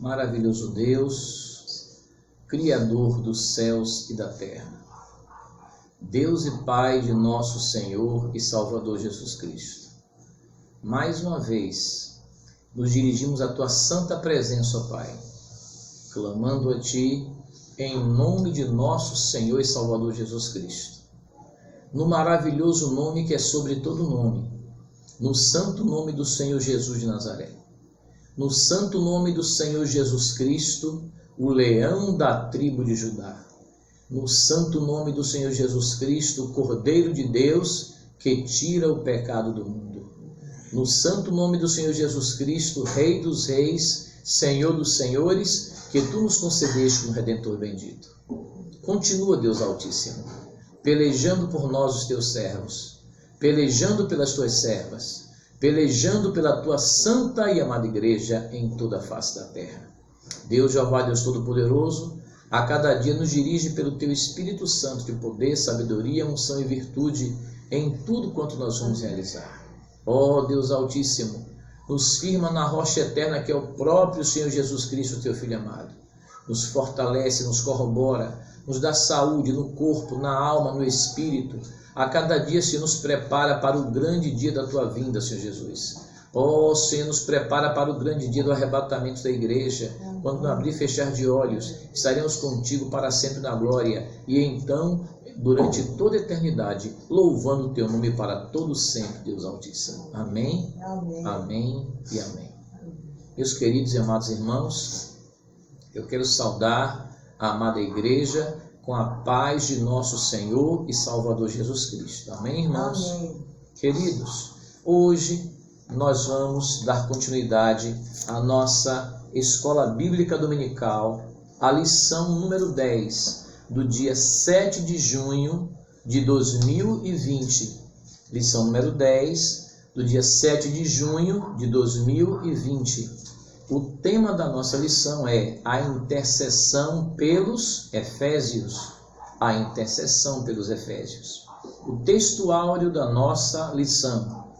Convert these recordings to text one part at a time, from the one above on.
Maravilhoso Deus, Criador dos céus e da terra, Deus e Pai de nosso Senhor e Salvador Jesus Cristo, mais uma vez nos dirigimos à Tua santa presença, ó Pai, clamando a Ti em nome de nosso Senhor e Salvador Jesus Cristo, no maravilhoso nome que é sobre todo nome, no santo nome do Senhor Jesus de Nazaré, no santo nome do Senhor Jesus Cristo, o leão da tribo de Judá, no santo nome do Senhor Jesus Cristo, o Cordeiro de Deus que tira o pecado do mundo, no santo nome do Senhor Jesus Cristo, Rei dos reis, Senhor dos senhores, que Tu nos concedeste como Redentor bendito. Continua, Deus Altíssimo, pelejando por nós os Teus servos, pelejando pelas Tuas servas, pelejando pela Tua santa e amada igreja em toda a face da terra. Deus Jeová, Deus Todo-Poderoso, a cada dia nos dirige pelo Teu Espírito Santo de poder, sabedoria, unção e virtude em tudo quanto nós vamos realizar. Ó Deus Altíssimo, nos firma na rocha eterna que é o próprio Senhor Jesus Cristo, Teu Filho amado. Nos fortalece, nos corrobora, nos dá saúde no corpo, na alma, no espírito. A cada dia se nos prepara para o grande dia da Tua vinda, Senhor Jesus. Ó Senhor, nos prepara para o grande dia do arrebatamento da igreja. Quando no abrir e fechar de olhos, estaremos contigo para sempre na glória. E então, durante toda a eternidade, louvando o Teu nome para todo sempre, Deus Altíssimo. Amém, amém, amém e amém. Meus queridos e amados irmãos, eu quero saudar a amada igreja com a paz de nosso Senhor e Salvador Jesus Cristo. Amém, irmãos? Amém. Queridos, hoje nós vamos dar continuidade à nossa Escola Bíblica Dominical, a lição número 10, do dia 7 de junho de 2020. Lição número 10, do dia 7 de junho de 2020. O tema da nossa lição é a intercessão pelos Efésios. A intercessão pelos Efésios. O texto áureo da nossa lição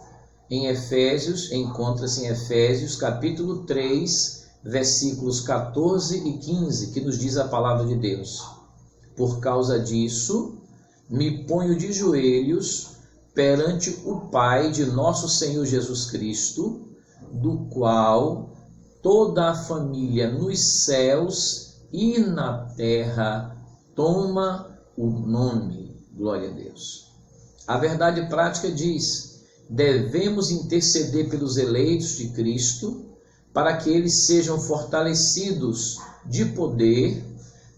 em Efésios, encontra-se em Efésios capítulo 3, versículos 14 e 15, que nos diz a palavra de Deus. Por causa disso, me ponho de joelhos perante o Pai de nosso Senhor Jesus Cristo, do qual toda a família nos céus e na terra toma o nome. Glória a Deus. A verdade prática diz: devemos interceder pelos eleitos de Cristo, para que eles sejam fortalecidos de poder,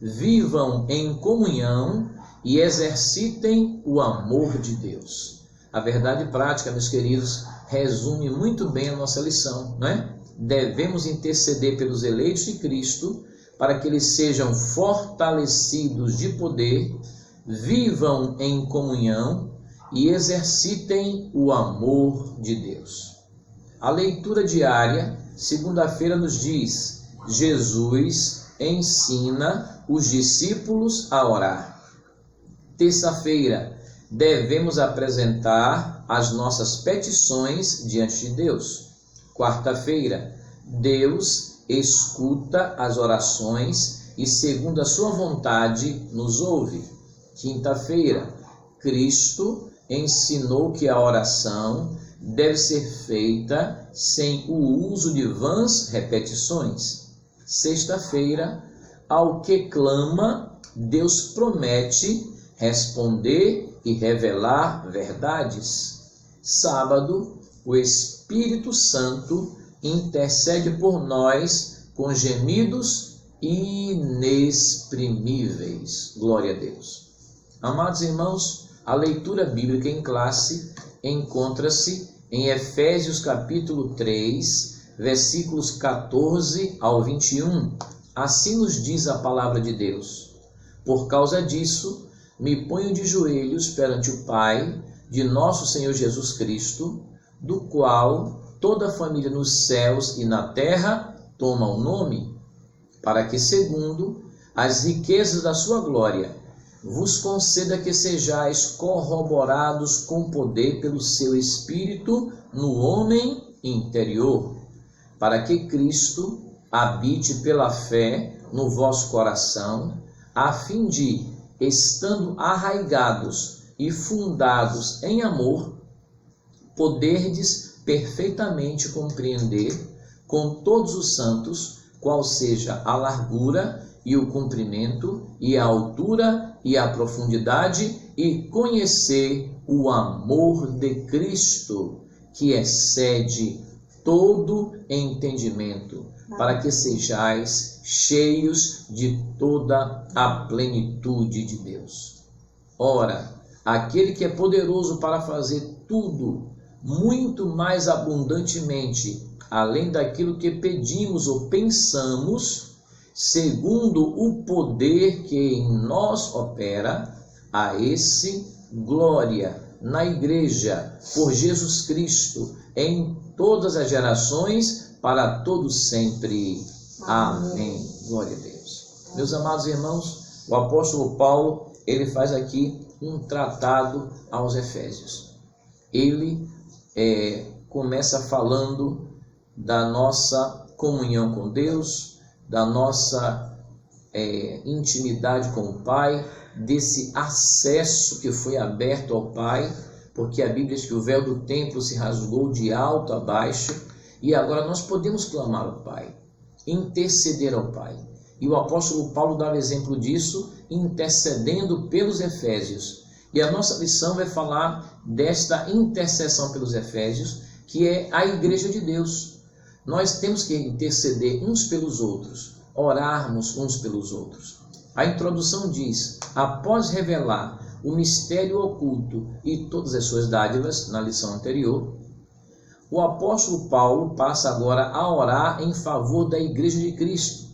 vivam em comunhão e exercitem o amor de Deus. A verdade prática, meus queridos, resume muito bem a nossa lição, não é? Devemos interceder pelos eleitos de Cristo, para que eles sejam fortalecidos de poder, vivam em comunhão e exercitem o amor de Deus. A leitura diária, segunda-feira, nos diz: Jesus ensina os discípulos a orar. Terça-feira, devemos apresentar as nossas petições diante de Deus. Quarta-feira, Deus escuta as orações e, segundo a sua vontade, nos ouve. Quinta-feira, Cristo ensinou que a oração deve ser feita sem o uso de vãs repetições. Sexta-feira, ao que clama, Deus promete responder e revelar verdades. Sábado, o Espírito Santo intercede por nós com gemidos inexprimíveis. Glória a Deus. Amados irmãos, a leitura bíblica em classe encontra-se em Efésios capítulo 3, versículos 14 ao 21. Assim nos diz a palavra de Deus: por causa disso, me ponho de joelhos perante o Pai de nosso Senhor Jesus Cristo, do qual toda a família nos céus e na terra toma o nome, para que, segundo as riquezas da sua glória, vos conceda que sejais corroborados com poder pelo seu Espírito no homem interior, para que Cristo habite pela fé no vosso coração, a fim de, estando arraigados e fundados em amor, poderdes perfeitamente compreender com todos os santos qual seja a largura e o comprimento e a altura e a profundidade, e conhecer o amor de Cristo, que excede todo entendimento, para que sejais cheios de toda a plenitude de Deus. Ora, aquele que é poderoso para fazer tudo muito mais abundantemente, além daquilo que pedimos ou pensamos, segundo o poder que em nós opera, a esse glória na igreja por Jesus Cristo em todas as gerações, para todos sempre. Amém. Glória a Deus. Meus amados irmãos, o apóstolo Paulo, ele faz aqui um tratado aos Efésios. Ele começa falando da nossa comunhão com Deus, da nossa intimidade com o Pai, desse acesso que foi aberto ao Pai, porque a Bíblia diz que o véu do templo se rasgou de alto a baixo, e agora nós podemos clamar ao Pai, interceder ao Pai. E o apóstolo Paulo dá o exemplo disso, intercedendo pelos Efésios. E a nossa lição vai falar desta intercessão pelos Efésios, que é a igreja de Deus. Nós temos que interceder uns pelos outros, orarmos uns pelos outros. A introdução diz: após revelar o mistério oculto e todas as suas dádivas, na lição anterior, o apóstolo Paulo passa agora a orar em favor da igreja de Cristo.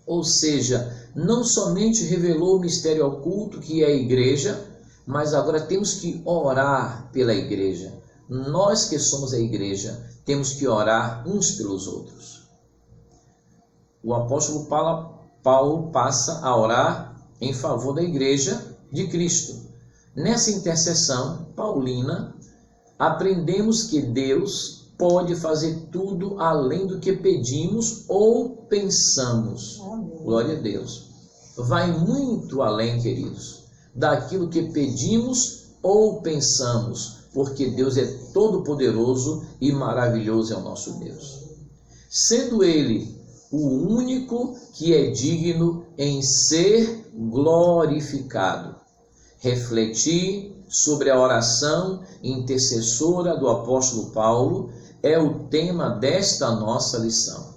Ou seja, não somente revelou o mistério oculto, que é a igreja, mas agora temos que orar pela igreja. Nós que somos a igreja, temos que orar uns pelos outros. O apóstolo Paulo passa a orar em favor da igreja de Cristo. Nessa intercessão paulina, aprendemos que Deus pode fazer tudo além do que pedimos ou pensamos. Glória a Deus. Vai muito além, queridos, daquilo que pedimos ou pensamos, porque Deus é todo-poderoso e maravilhoso é o nosso Deus. Sendo Ele o único que é digno em ser glorificado. Refletir sobre a oração intercessora do apóstolo Paulo é o tema desta nossa lição.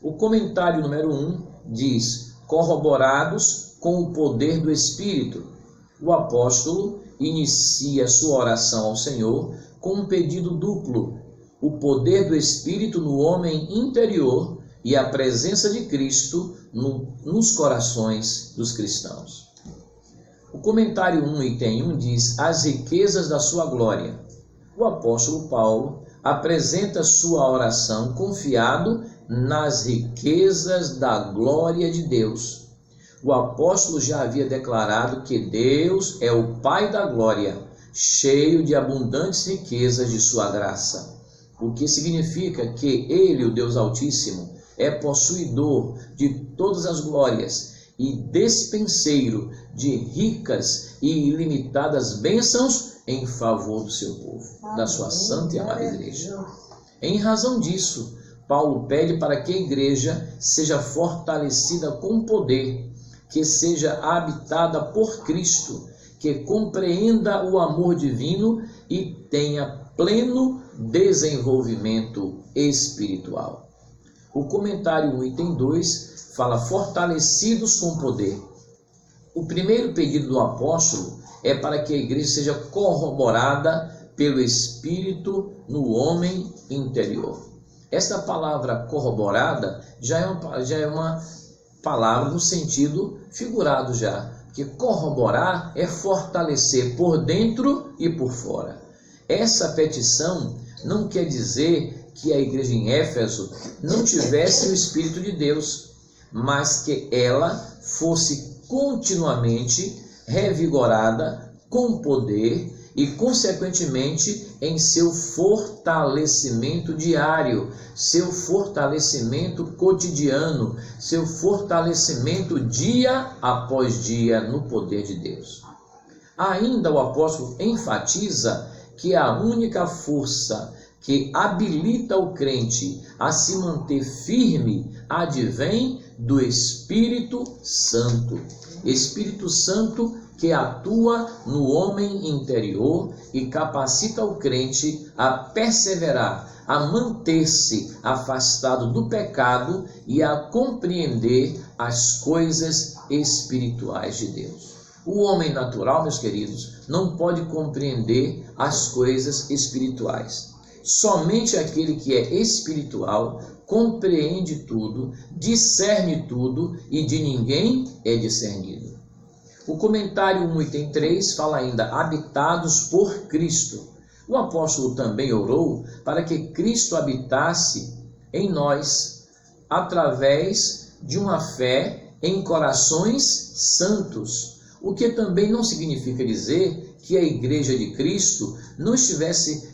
O comentário número 1 diz: corroborados com o poder do Espírito. O apóstolo inicia sua oração ao Senhor com um pedido duplo: o poder do Espírito no homem interior e a presença de Cristo nos corações dos cristãos. O comentário 1, item 1, diz: as riquezas da sua glória. O apóstolo Paulo apresenta sua oração confiado nas riquezas da glória de Deus. O apóstolo já havia declarado que Deus é o Pai da glória, cheio de abundantes riquezas de sua graça, o que significa que Ele, o Deus Altíssimo, é possuidor de todas as glórias e despenseiro de ricas e ilimitadas bênçãos em favor do seu povo, da sua santa e amada igreja. Em razão disso, Paulo pede para que a igreja seja fortalecida com poder, que seja habitada por Cristo, que compreenda o amor divino e tenha pleno desenvolvimento espiritual. O comentário 1, item 2, fala fortalecidos com poder. O primeiro pedido do apóstolo é para que a igreja seja corroborada pelo Espírito no homem interior. Esta palavra corroborada já é uma palavra no sentido figurado já, que corroborar é fortalecer por dentro e por fora. Essa petição não quer dizer que a igreja em Éfeso não tivesse o Espírito de Deus, mas que ela fosse continuamente revigorada com poder e, consequentemente, em seu fortalecimento diário, seu fortalecimento cotidiano, seu fortalecimento dia após dia no poder de Deus. Ainda o apóstolo enfatiza que a única força que habilita o crente a se manter firme advém do Espírito Santo. Espírito Santo que atua no homem interior e capacita o crente a perseverar, a manter-se afastado do pecado e a compreender as coisas espirituais de Deus. O homem natural, meus queridos, não pode compreender as coisas espirituais. Somente aquele que é espiritual compreende tudo, discerne tudo e de ninguém é discernido. O comentário 1, item 3 fala ainda, habitados por Cristo. O apóstolo também orou para que Cristo habitasse em nós, através de uma fé em corações santos, o que também não significa dizer que a igreja de Cristo não estivesse,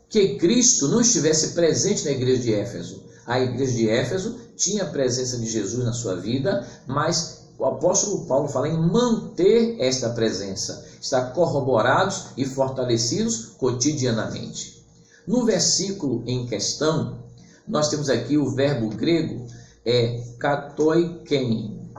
que Cristo não estivesse presente na igreja de Éfeso. A igreja de Éfeso tinha a presença de Jesus na sua vida, mas o apóstolo Paulo fala em manter esta presença, estar corroborados e fortalecidos cotidianamente. No versículo em questão, nós temos aqui o verbo grego, katoiken,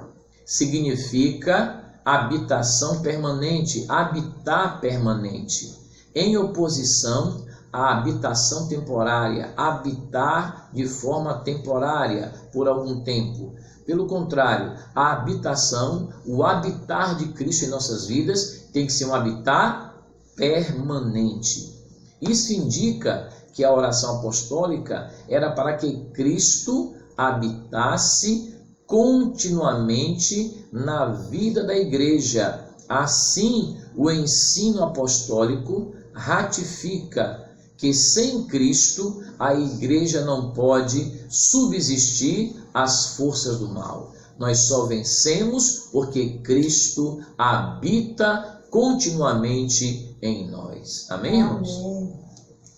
significa habitação permanente, habitar permanente, em oposição à habitação temporária, habitar de forma temporária por algum tempo. Pelo contrário, a habitação, o habitar de Cristo em nossas vidas tem que ser um habitar permanente. Isso indica que a oração apostólica era para que Cristo habitasse continuamente na vida da igreja. Assim, o ensino apostólico ratifica que sem Cristo a igreja não pode subsistir às forças do mal. Nós só vencemos porque Cristo habita continuamente em nós. Amém, irmãos?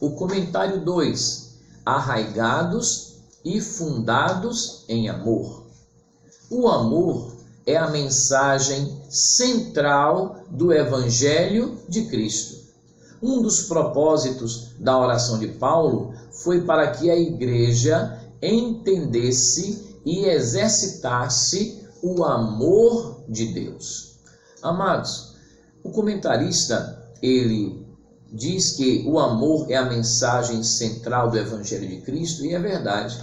O comentário 2, arraigados e fundados em amor. O amor é a mensagem central do Evangelho de Cristo. Um dos propósitos da oração de Paulo foi para que a igreja entendesse e exercitasse o amor de Deus. Amados, o comentarista, ele diz que o amor é a mensagem central do Evangelho de Cristo, e é verdade.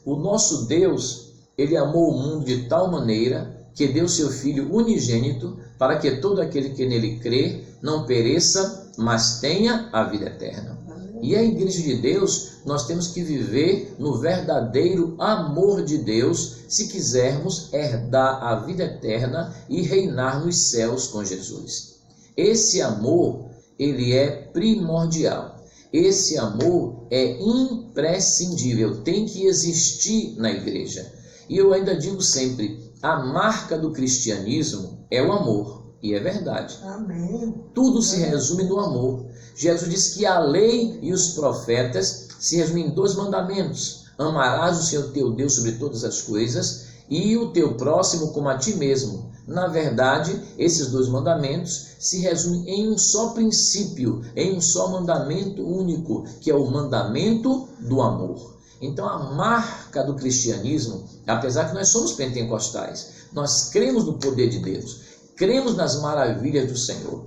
O nosso Deus, ele amou o mundo de tal maneira que deu seu Filho unigênito para que todo aquele que nele crê não pereça, mas tenha a vida eterna. E a igreja de Deus, nós temos que viver no verdadeiro amor de Deus, se quisermos herdar a vida eterna e reinar nos céus com Jesus. Esse amor, ele é primordial. Esse amor é imprescindível, tem que existir na igreja. E eu ainda digo sempre, a marca do cristianismo é o amor. E é verdade. Amém. Tudo se resume no amor. Jesus disse que a lei e os profetas se resumem em 2 mandamentos. Amarás o Senhor teu Deus sobre todas as coisas e o teu próximo como a ti mesmo. Na verdade, esses 2 mandamentos se resumem em um só princípio, em um só mandamento único, que é o mandamento do amor. Então, a marca do cristianismo, apesar que nós somos pentecostais, nós cremos no poder de Deus, cremos nas maravilhas do Senhor,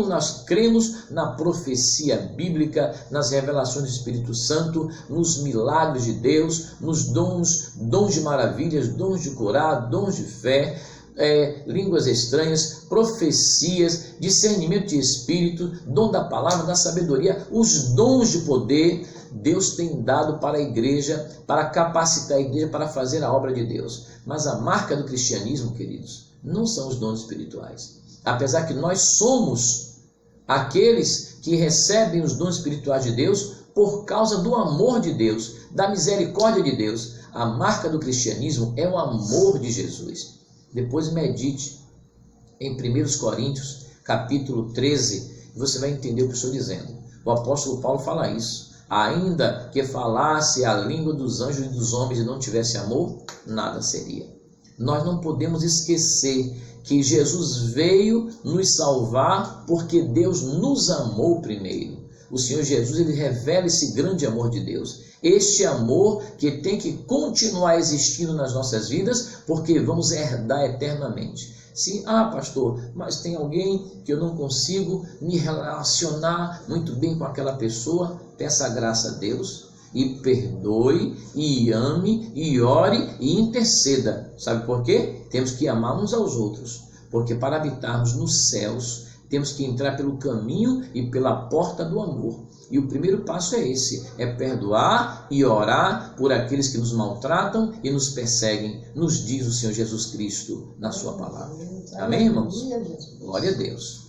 nós cremos na profecia bíblica, nas revelações do Espírito Santo, nos milagres de Deus, nos dons de maravilhas, dons de curar, dons de fé, línguas estranhas, profecias, discernimento de espírito, dom da palavra, da sabedoria, os dons de poder. Deus tem dado para a igreja, para capacitar a igreja para fazer a obra de Deus. Mas a marca do cristianismo, queridos, não são os dons espirituais. Apesar que nós somos aqueles que recebem os dons espirituais de Deus por causa do amor de Deus, da misericórdia de Deus. A marca do cristianismo é o amor de Jesus. Depois medite em 1 Coríntios, capítulo 13, você vai entender o que eu estou dizendo. O apóstolo Paulo fala isso. Ainda que falasse a língua dos anjos e dos homens e não tivesse amor, nada seria. Nós não podemos esquecer que Jesus veio nos salvar porque Deus nos amou primeiro. O Senhor Jesus, ele revela esse grande amor de Deus. Este amor que tem que continuar existindo nas nossas vidas, porque vamos herdar eternamente. Sim, pastor, mas tem alguém que eu não consigo me relacionar muito bem com aquela pessoa. Peça a graça a Deus e perdoe, e ame, e ore, e interceda. Sabe por quê? Temos que amar uns aos outros, porque para habitarmos nos céus, temos que entrar pelo caminho e pela porta do amor. E o primeiro passo é esse, é perdoar e orar por aqueles que nos maltratam e nos perseguem, nos diz o Senhor Jesus Cristo na sua palavra. Amém, irmãos? Glória a Deus.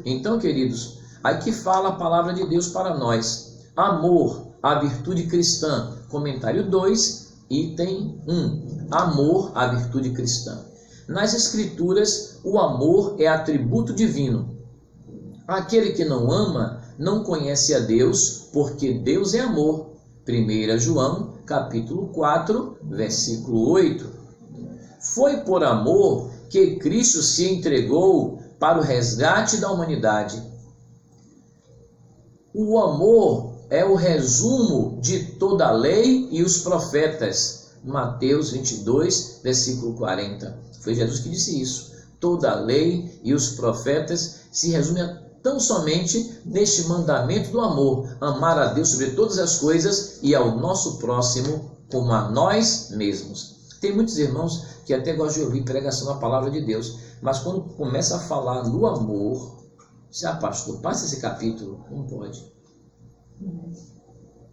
Então, queridos, aqui fala a palavra de Deus para nós. Amor, a virtude cristã. Comentário 2, item 1. Amor, a virtude cristã. Nas Escrituras, o amor é atributo divino. Aquele que não ama não conhece a Deus, porque Deus é amor. 1 João, capítulo 4, versículo 8. Foi por amor que Cristo se entregou para o resgate da humanidade. O amor é o resumo de toda a lei e os profetas. Mateus 22, versículo 40. Foi Jesus que disse isso. Toda a lei e os profetas se resumem tão somente neste mandamento do amor. Amar a Deus sobre todas as coisas e ao nosso próximo como a nós mesmos. Tem muitos irmãos que até gostam de ouvir pregação da palavra de Deus, mas quando começa a falar no amor, pastor, passa esse capítulo. Não pode.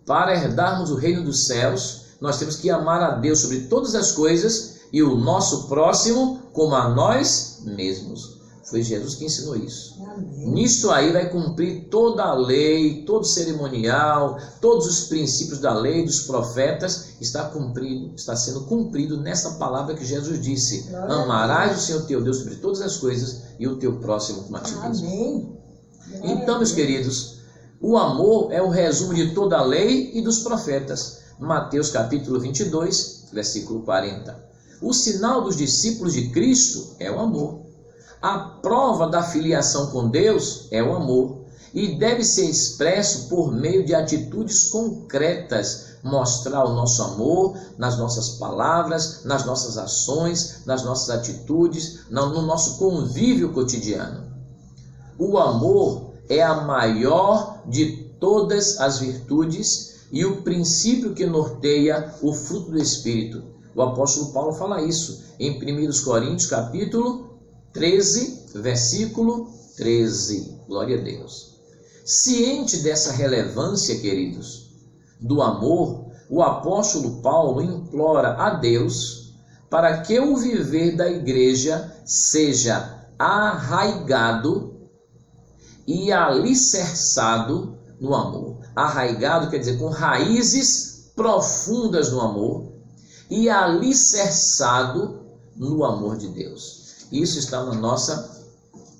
Para herdarmos o reino dos céus, nós temos que amar a Deus sobre todas as coisas e o nosso próximo como a nós mesmos. Foi Jesus que ensinou isso. Amém. Nisto aí vai cumprir toda a lei, todo cerimonial, todos os princípios da lei, dos profetas, está sendo cumprido nessa palavra que Jesus disse. Amarás o Senhor teu Deus sobre todas as coisas e o teu próximo como a ti mesmo. Amém. Então, meus queridos, o amor é o resumo de toda a lei e dos profetas. Mateus capítulo 22, versículo 40. O sinal dos discípulos de Cristo é o amor. A prova da filiação com Deus é o amor e deve ser expresso por meio de atitudes concretas, mostrar o nosso amor nas nossas palavras, nas nossas ações, nas nossas atitudes, no nosso convívio cotidiano. O amor é a maior de todas as virtudes e o princípio que norteia o fruto do Espírito. O apóstolo Paulo fala isso em 1 Coríntios capítulo 13, versículo 13. Glória a Deus. Ciente dessa relevância, queridos, do amor, o apóstolo Paulo implora a Deus para que o viver da igreja seja arraigado e alicerçado no amor. Arraigado quer dizer com raízes profundas no amor e alicerçado no amor de Deus. Isso está na nossa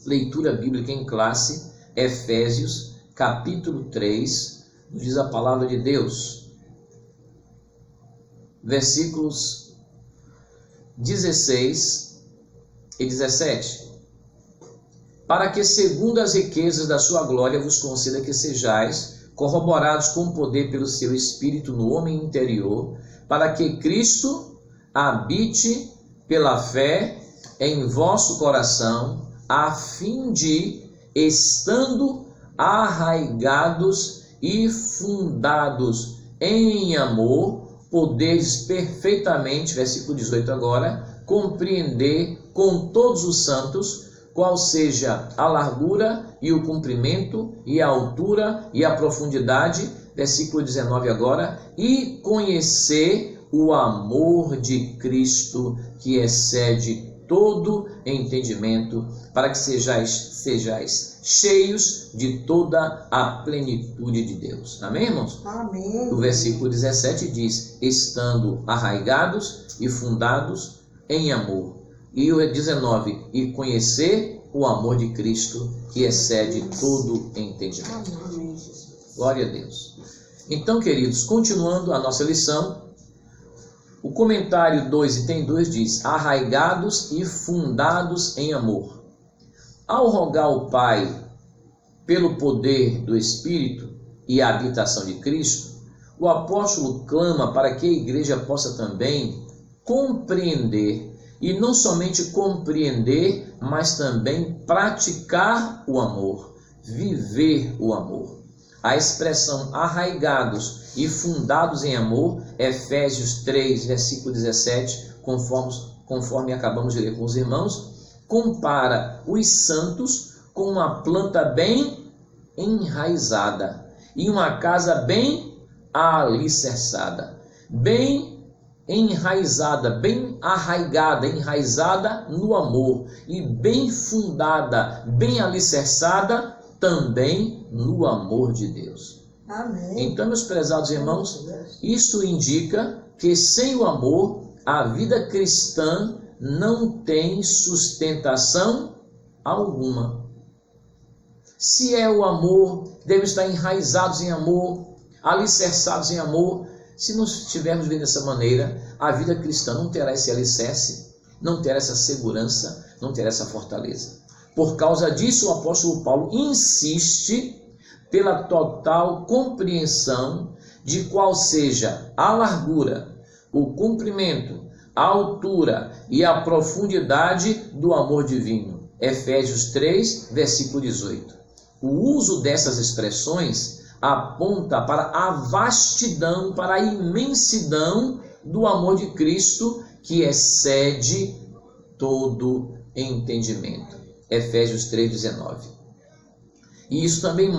leitura bíblica em classe, Efésios, capítulo 3, nos diz a palavra de Deus, versículos 16 e 17. Para que, segundo as riquezas da sua glória, vos conceda que sejais corroborados com o poder pelo seu Espírito no homem interior, para que Cristo habite pela fé em vosso coração, a fim de, estando arraigados e fundados em amor, podeis perfeitamente, versículo 18 agora, compreender com todos os santos qual seja a largura e o comprimento e a altura e a profundidade, versículo 19 agora, e conhecer o amor de Cristo que excede todo entendimento, para que sejais cheios de toda a plenitude de Deus. Amém, irmãos? Amém. O versículo 17 diz, estando arraigados e fundados em amor. E o 19, e conhecer o amor de Cristo, que excede todo entendimento. Glória a Deus. Então, queridos, continuando a nossa lição, o comentário 2, item 2 diz: arraigados e fundados em amor. Ao rogar ao Pai pelo poder do Espírito e a habitação de Cristo, o apóstolo clama para que a igreja possa também compreender, e não somente compreender, mas também praticar o amor, viver o amor. A expressão arraigados e fundados em amor, Efésios 3, versículo 17, conforme acabamos de ler com os irmãos, compara os santos com uma planta bem enraizada e uma casa bem alicerçada, bem enraizada, bem arraigada, enraizada no amor e bem fundada, bem alicerçada também no amor de Deus. Amém. Então, meus prezados irmãos, isso indica que sem o amor, a vida cristã não tem sustentação alguma. Se é o amor, devemos estar enraizados em amor, alicerçados em amor. Se não estivermos vivendo dessa maneira, a vida cristã não terá esse alicerce, não terá essa segurança, não terá essa fortaleza. Por causa disso, o apóstolo Paulo insiste pela total compreensão de qual seja a largura, o comprimento, a altura e a profundidade do amor divino. Efésios 3, versículo 18. O uso dessas expressões aponta para a vastidão, para a imensidão do amor de Cristo, que excede todo entendimento. Efésios 3,19. E isso também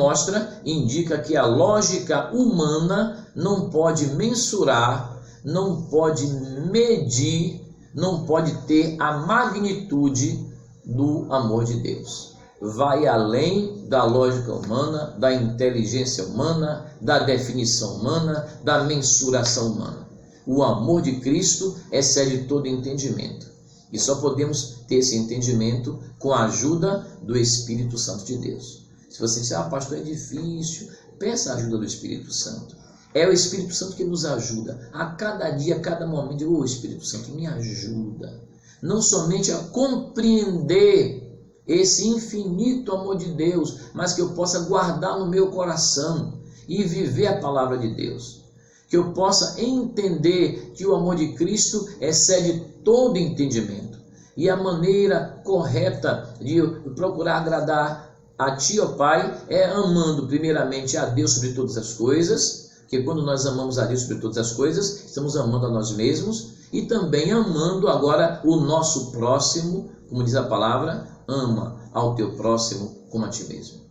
indica que a lógica humana não pode mensurar, não pode medir, não pode ter a magnitude do amor de Deus. Vai além da lógica humana, da inteligência humana, da definição humana, da mensuração humana. O amor de Cristo excede todo entendimento. E só podemos ter esse entendimento com a ajuda do Espírito Santo de Deus. Se você disser, pastor, é difícil, peça a ajuda do Espírito Santo. É o Espírito Santo que nos ajuda. A cada dia, a cada momento, Espírito Santo, me ajuda. Não somente a compreender esse infinito amor de Deus, mas que eu possa guardar no meu coração e viver a palavra de Deus. Que eu possa entender que o amor de Cristo excede todo entendimento. E a maneira correta de eu procurar agradar a Ti, ó Pai, é amando primeiramente a Deus sobre todas as coisas, que quando nós amamos a Deus sobre todas as coisas, estamos amando a nós mesmos, e também amando agora o nosso próximo, como diz a palavra, ama ao teu próximo como a ti mesmo.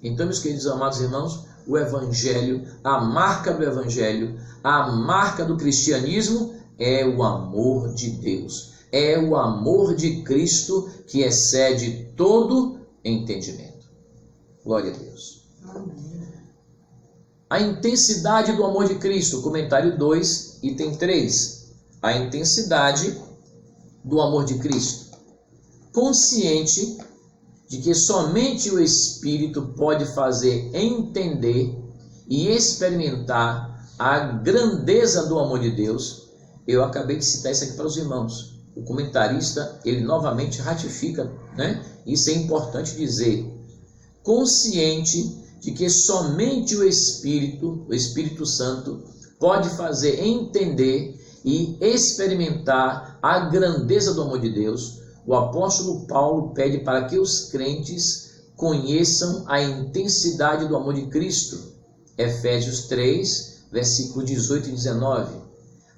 Então, meus queridos amados irmãos, o Evangelho, a marca do Evangelho, a marca do cristianismo é o amor de Deus. É o amor de Cristo que excede todo entendimento. Glória a Deus. Amém. A intensidade do amor de Cristo, comentário 2, item 3. A intensidade do amor de Cristo. Consciente de que somente o Espírito pode fazer entender e experimentar a grandeza do amor de Deus, eu acabei de citar isso aqui para os irmãos. O comentarista, ele novamente ratifica, né? Isso é importante dizer. Consciente de que somente o Espírito Santo, pode fazer entender e experimentar a grandeza do amor de Deus, o apóstolo Paulo pede para que os crentes conheçam a intensidade do amor de Cristo. Efésios 3, versículo 18 e 19.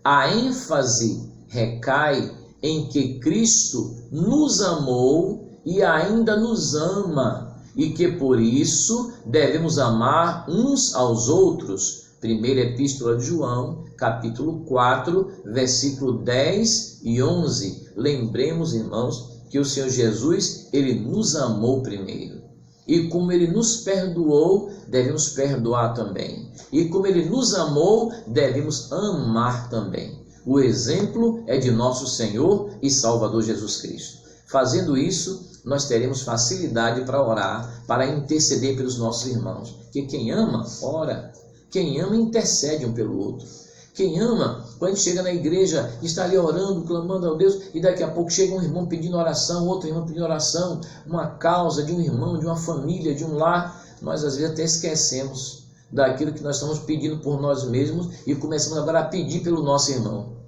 A ênfase recai em que Cristo nos amou e ainda nos ama, e que por isso devemos amar uns aos outros. Primeira Epístola de João, capítulo 4, versículo 10 e 11. Lembremos, irmãos, que o Senhor Jesus, Ele nos amou primeiro. E como Ele nos perdoou, devemos perdoar também. E como Ele nos amou, devemos amar também. O exemplo é de nosso Senhor e Salvador Jesus Cristo. Fazendo isso, nós teremos facilidade para orar, para interceder pelos nossos irmãos. Porque quem ama, ora. Quem ama, intercede um pelo outro. Quem ama, quando chega na igreja, está ali orando, clamando ao Deus, e daqui a pouco chega um irmão pedindo oração, outro irmão pedindo oração, uma causa de um irmão, de uma família, de um lar, nós às vezes até esquecemos daquilo que nós estamos pedindo por nós mesmos e começamos agora a pedir pelo nosso irmão.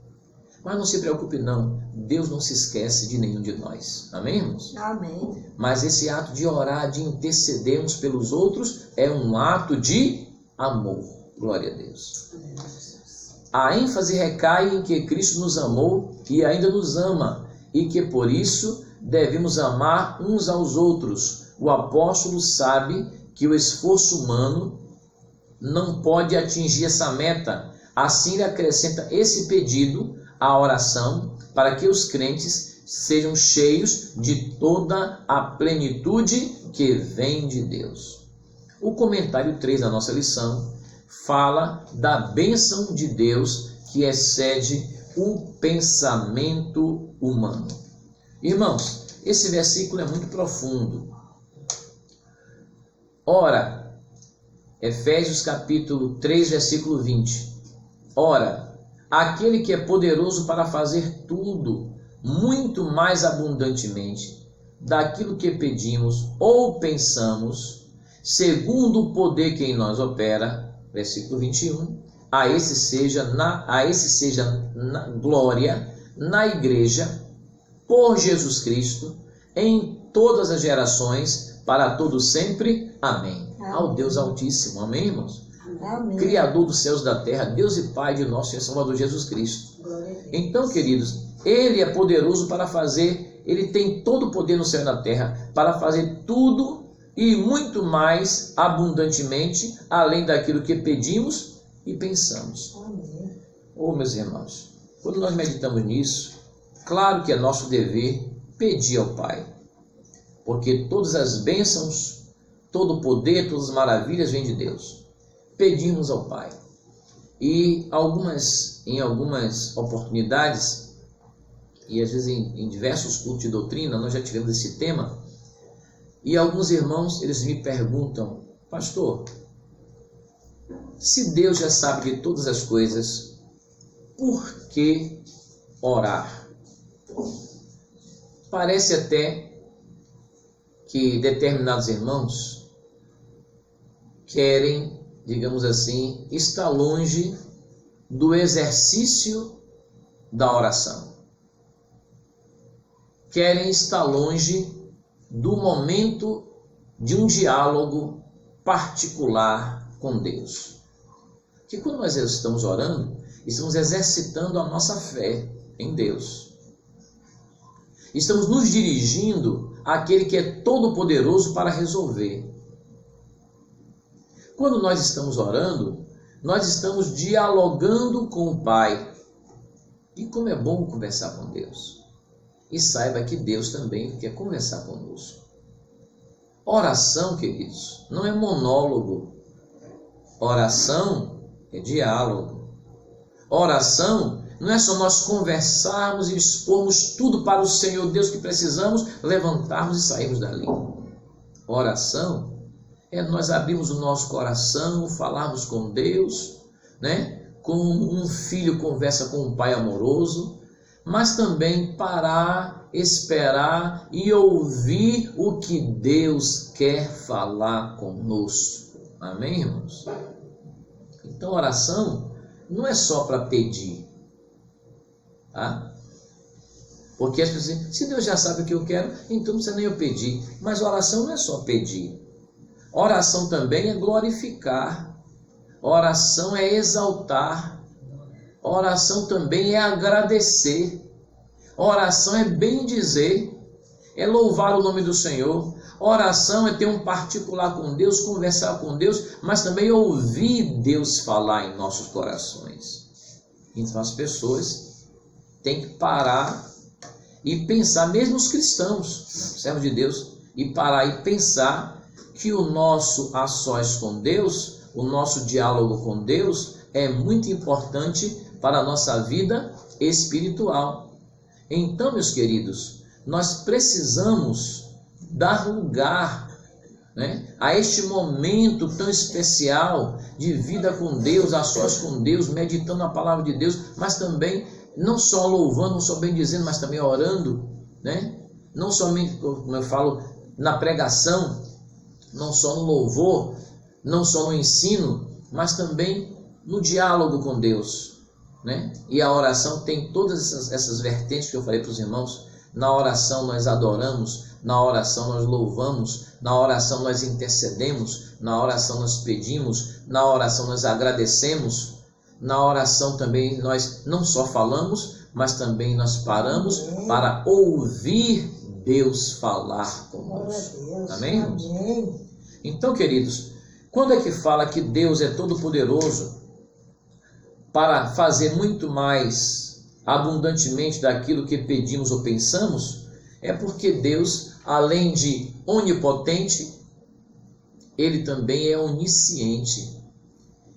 Mas não se preocupe não, Deus não se esquece de nenhum de nós. Amém, irmãos? Amém. Mas esse ato de orar, de interceder uns pelos outros, é um ato de amor. Glória a Deus. A ênfase recai em que Cristo nos amou e ainda nos ama, e que por isso devemos amar uns aos outros. O apóstolo sabe que o esforço humano não pode atingir essa meta. Assim ele acrescenta esse pedido à oração para que os crentes sejam cheios de toda a plenitude que vem de Deus. O comentário 3 da nossa lição fala da bênção de Deus que excede o pensamento humano. Irmãos, esse versículo é muito profundo. Ora, Efésios capítulo 3, versículo 20. Ora, aquele que é poderoso para fazer tudo, muito mais abundantemente, daquilo que pedimos ou pensamos, segundo o poder que em nós opera, versículo 21, a esse seja na glória, na igreja, por Jesus Cristo, em todas as gerações, para todos sempre. Amém. Amém. Ao Deus Altíssimo. Amém, irmãos? Amém. Criador dos céus e da terra, Deus e Pai de nosso Senhor Salvador Jesus Cristo. Glória a Deus. Então, queridos, Ele é poderoso para fazer, Ele tem todo o poder no céu e na terra, para fazer tudo e muito mais abundantemente, além daquilo que pedimos e pensamos. Amém. Oh, meus irmãos, quando nós meditamos nisso, claro que é nosso dever pedir ao Pai, porque todas as bênçãos, todo o poder, todas as maravilhas vêm de Deus. Pedimos ao Pai. E em algumas oportunidades, e às vezes em diversos cultos de doutrina, nós já tivemos esse tema, e alguns irmãos, eles me perguntam: pastor, se Deus já sabe de todas as coisas, por que orar? Parece até que determinados irmãos querem, digamos assim, estar longe do exercício da oração. Querem estar longe do momento de um diálogo particular com Deus. Que quando nós estamos orando, estamos exercitando a nossa fé em Deus. Estamos nos dirigindo àquele que é todo-poderoso para resolver. Quando nós estamos orando, nós estamos dialogando com o Pai. E como é bom conversar com Deus. E saiba que Deus também quer conversar conosco. Oração, queridos, não é monólogo. Oração é diálogo. Oração não é só nós conversarmos e expormos tudo para o Senhor Deus que precisamos, levantarmos e sairmos dali. Oração é nós abrirmos o nosso coração, falarmos com Deus, né? Como um filho conversa com um pai amoroso, mas também parar, esperar e ouvir o que Deus quer falar conosco. Amém, irmãos? Então, oração não é só para pedir, tá? Porque as pessoas dizem: se Deus já sabe o que eu quero, então não precisa nem eu pedir. Mas oração não é só pedir. Oração também é glorificar. Oração é exaltar. Oração também é agradecer. Oração é bendizer, é louvar o nome do Senhor. Oração é ter um particular com Deus, conversar com Deus, mas também ouvir Deus falar em nossos corações. Então as pessoas têm que parar e pensar, mesmo os cristãos, servos de Deus, e parar e pensar que o nosso a sós com Deus, o nosso diálogo com Deus é muito importante para a nossa vida espiritual. Então, meus queridos, nós precisamos dar lugar, né, a este momento tão especial de vida com Deus, a sós com Deus, meditando a palavra de Deus, mas também não só louvando, não só bendizendo, mas também orando, né? Não somente, como eu falo, na pregação, não só no louvor, não só no ensino, mas também no diálogo com Deus, né? E a oração tem todas essas vertentes que eu falei para os irmãos. Na oração nós adoramos, na oração nós louvamos, na oração nós intercedemos, na oração nós pedimos, na oração nós agradecemos, na oração também nós não só falamos, mas também nós paramos para ouvir Deus falar conosco. Amém, irmãos? Então, queridos, quando é que fala que Deus é todo-poderoso para fazer muito mais abundantemente daquilo que pedimos ou pensamos? É porque Deus, além de onipotente, Ele também é onisciente.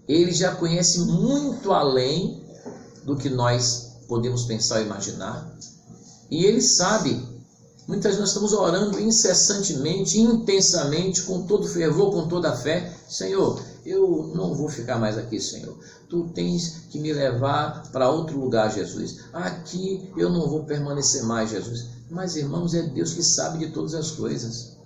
Ele já conhece muito além do que nós podemos pensar ou imaginar. E Ele sabe. Muitas vezes nós estamos orando incessantemente, intensamente, com todo fervor, com toda a fé. Senhor, eu não vou ficar mais aqui, Senhor. Tu tens que me levar para outro lugar, Jesus. Aqui eu não vou permanecer mais, Jesus. Mas, irmãos, é Deus que sabe de todas as coisas.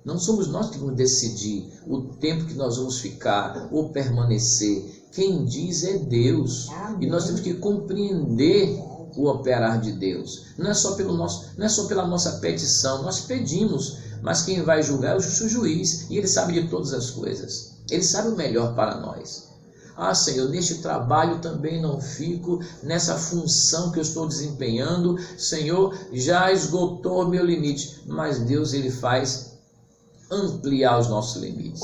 Não somos nós que vamos decidir o tempo que nós vamos ficar ou permanecer. Quem diz é Deus. Amém. E nós temos que compreender o operar de Deus. Não é só pela nossa petição. Nós pedimos, mas quem vai julgar é o justo juiz. E Ele sabe de todas as coisas. Ele sabe o melhor para nós. Ah, Senhor, neste trabalho também não fico, nessa função que eu estou desempenhando, Senhor, já esgotou o meu limite. Mas Deus, Ele faz ampliar os nossos limites.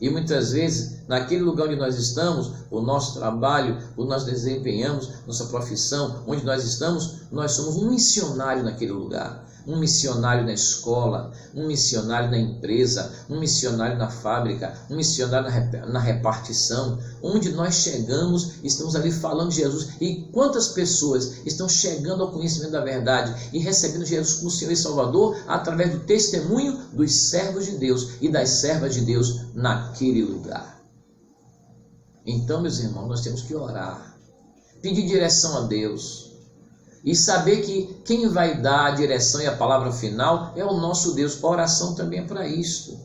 E muitas vezes, naquele lugar onde nós estamos, o nosso trabalho, o nós desempenhamos, nossa profissão, onde nós estamos, nós somos um missionário naquele lugar. Um missionário na escola, um missionário na empresa, um missionário na fábrica, um missionário na repartição. Onde nós chegamos, estamos ali falando de Jesus. E quantas pessoas estão chegando ao conhecimento da verdade e recebendo Jesus como Senhor e Salvador através do testemunho dos servos de Deus e das servas de Deus naquele lugar. Então, meus irmãos, nós temos que orar, pedir direção a Deus. E saber que quem vai dar a direção e a palavra final é o nosso Deus. A oração também é para isto.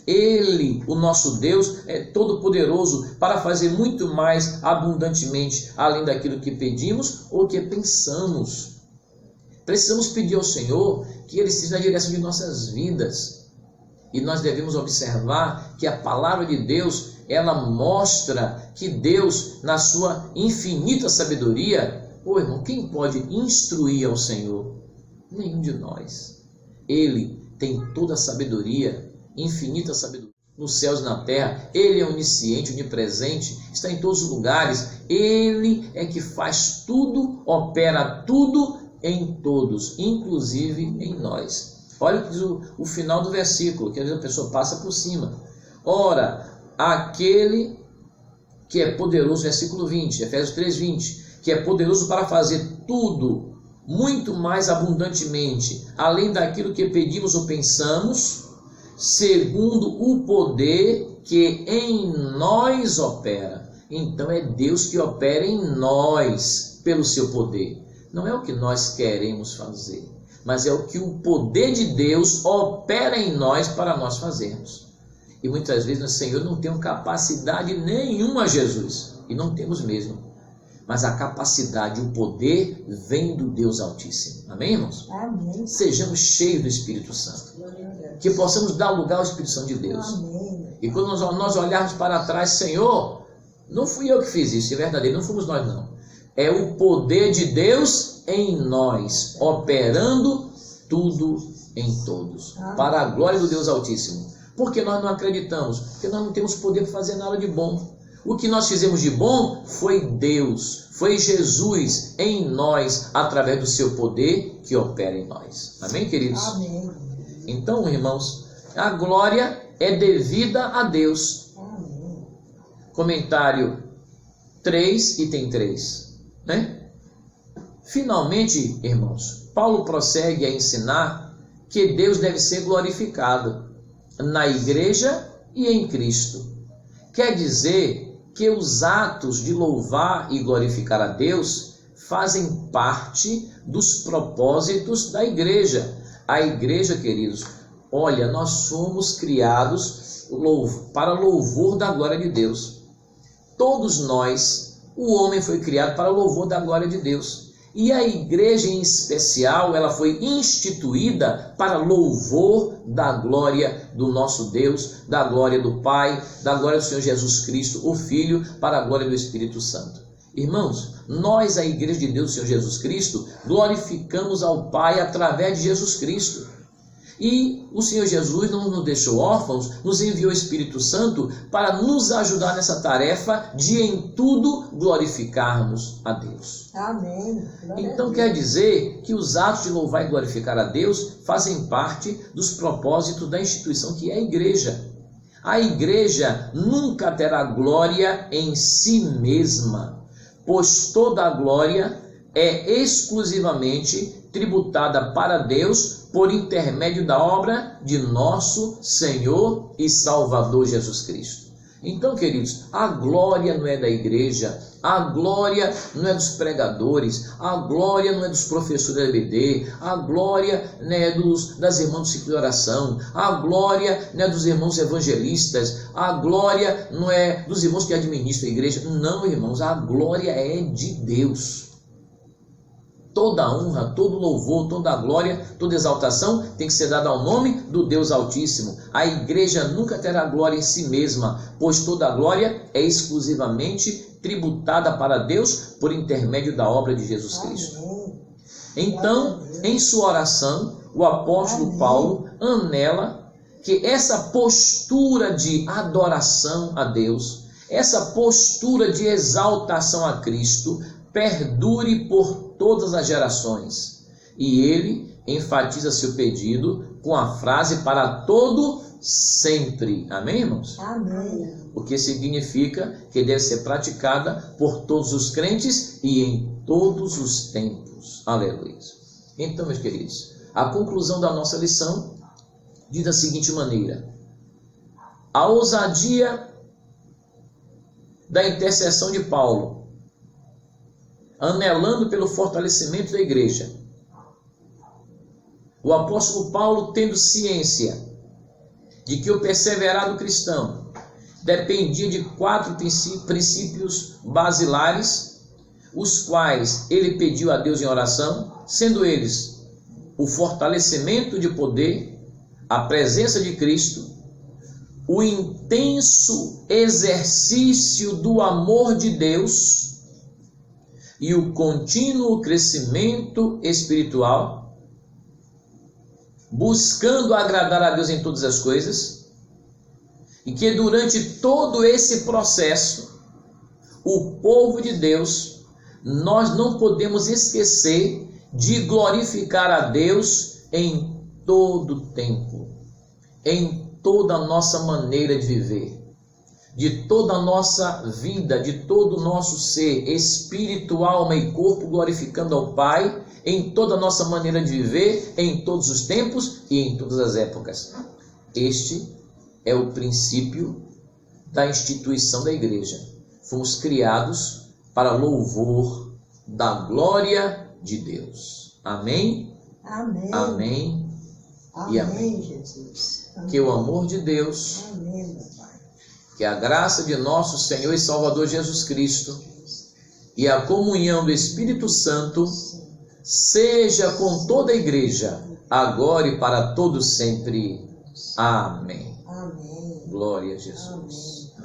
Ele, o nosso Deus, é todo poderoso para fazer muito mais abundantemente, além daquilo que pedimos ou que pensamos. Precisamos pedir ao Senhor que Ele esteja na direção de nossas vidas. E nós devemos observar que a palavra de Deus, ela mostra que Deus, na sua infinita sabedoria, irmão, quem pode instruir ao Senhor? Nenhum de nós. Ele tem toda a sabedoria, infinita sabedoria, nos céus e na terra. Ele é onisciente, onipresente, está em todos os lugares. Ele é que faz tudo, opera tudo em todos, inclusive em nós. Olha o que diz o final do versículo, que às vezes a pessoa passa por cima. Ora, aquele que é poderoso, versículo 20, Efésios 3:20, que é poderoso para fazer tudo muito mais abundantemente, além daquilo que pedimos ou pensamos, segundo o poder que em nós opera. Então é Deus que opera em nós pelo seu poder. Não é o que nós queremos fazer, mas é o que o poder de Deus opera em nós para nós fazermos. E muitas vezes, Senhor, não temos capacidade nenhuma, Jesus, e não temos mesmo. Mas a capacidade, o poder vem do Deus Altíssimo. Amém, irmãos? Amém. Sejamos cheios do Espírito Santo. Que possamos dar lugar ao Espírito Santo de Deus. Amém. E quando nós olharmos para trás, Senhor, não fui eu que fiz isso, é verdadeiro, não fomos nós não. É o poder de Deus em nós, operando tudo em todos. Amém. Para a glória do Deus Altíssimo. Porque nós não acreditamos? Porque nós não temos poder para fazer nada de bom. O que nós fizemos de bom foi Deus, foi Jesus em nós, através do seu poder que opera em nós. Amém, queridos? Amém. Então, irmãos, a glória é devida a Deus. Amém. Comentário 3, item 3. Né? Finalmente, irmãos, Paulo prossegue a ensinar que Deus deve ser glorificado na igreja e em Cristo. Quer dizer que os atos de louvar e glorificar a Deus fazem parte dos propósitos da igreja. A igreja, queridos, olha, nós somos criados para louvor da glória de Deus. Todos nós, o homem foi criado para louvor da glória de Deus. E a igreja em especial, ela foi instituída para louvor da glória do nosso Deus, da glória do Pai, da glória do Senhor Jesus Cristo, o Filho, para a glória do Espírito Santo. Irmãos, nós, a igreja de Deus, do Senhor Jesus Cristo, glorificamos ao Pai através de Jesus Cristo. E o Senhor Jesus não nos deixou órfãos, nos enviou o Espírito Santo para nos ajudar nessa tarefa de em tudo glorificarmos a Deus. Amém. Então quer dizer que os atos de louvar e glorificar a Deus fazem parte dos propósitos da instituição que é a igreja. A igreja nunca terá glória em si mesma, pois toda a glória é exclusivamente tributada para Deus por intermédio da obra de nosso Senhor e Salvador Jesus Cristo. Então, queridos, a glória não é da igreja, a glória não é dos pregadores, a glória não é dos professores da EBD, a glória não é das irmãs do ciclo de oração, a glória não é dos irmãos evangelistas, a glória não é dos irmãos que administram a igreja. Não, irmãos, a glória é de Deus. Toda honra, todo louvor, toda glória, toda exaltação tem que ser dada ao nome do Deus Altíssimo. A igreja nunca terá glória em si mesma, pois toda glória é exclusivamente tributada para Deus por intermédio da obra de Jesus Cristo. Então, em sua oração, o apóstolo Paulo anela que essa postura de adoração a Deus, essa postura de exaltação a Cristo, perdure por todas as gerações. E ele enfatiza seu pedido com a frase para todo sempre. Amém, irmãos? Amém. O que significa que deve ser praticada por todos os crentes e em todos os tempos. Aleluia. Então, meus queridos, a conclusão da nossa lição diz da seguinte maneira: a ousadia da intercessão de Paulo, anelando pelo fortalecimento da igreja. O apóstolo Paulo, tendo ciência de que o perseverar do cristão dependia de 4 princípios basilares, os quais ele pediu a Deus em oração, sendo eles o fortalecimento de poder, a presença de Cristo, o intenso exercício do amor de Deus e o contínuo crescimento espiritual, buscando agradar a Deus em todas as coisas, e que durante todo esse processo, o povo de Deus, nós não podemos esquecer de glorificar a Deus em todo o tempo, em toda a nossa maneira de viver, de toda a nossa vida, de todo o nosso ser, espírito, alma e corpo, glorificando ao Pai, em toda a nossa maneira de viver, em todos os tempos e em todas as épocas. Este é o princípio da instituição da igreja. Fomos criados para louvor da glória de Deus. Amém? Amém. Amém. Amém, E amém. Jesus. Amém. Que o amor de Deus, Amém, meu Pai. que a graça de nosso Senhor e Salvador Jesus Cristo e a comunhão do Espírito Santo seja com toda a igreja, agora e para todos sempre. Amém. Amém. Glória a Jesus. Amém.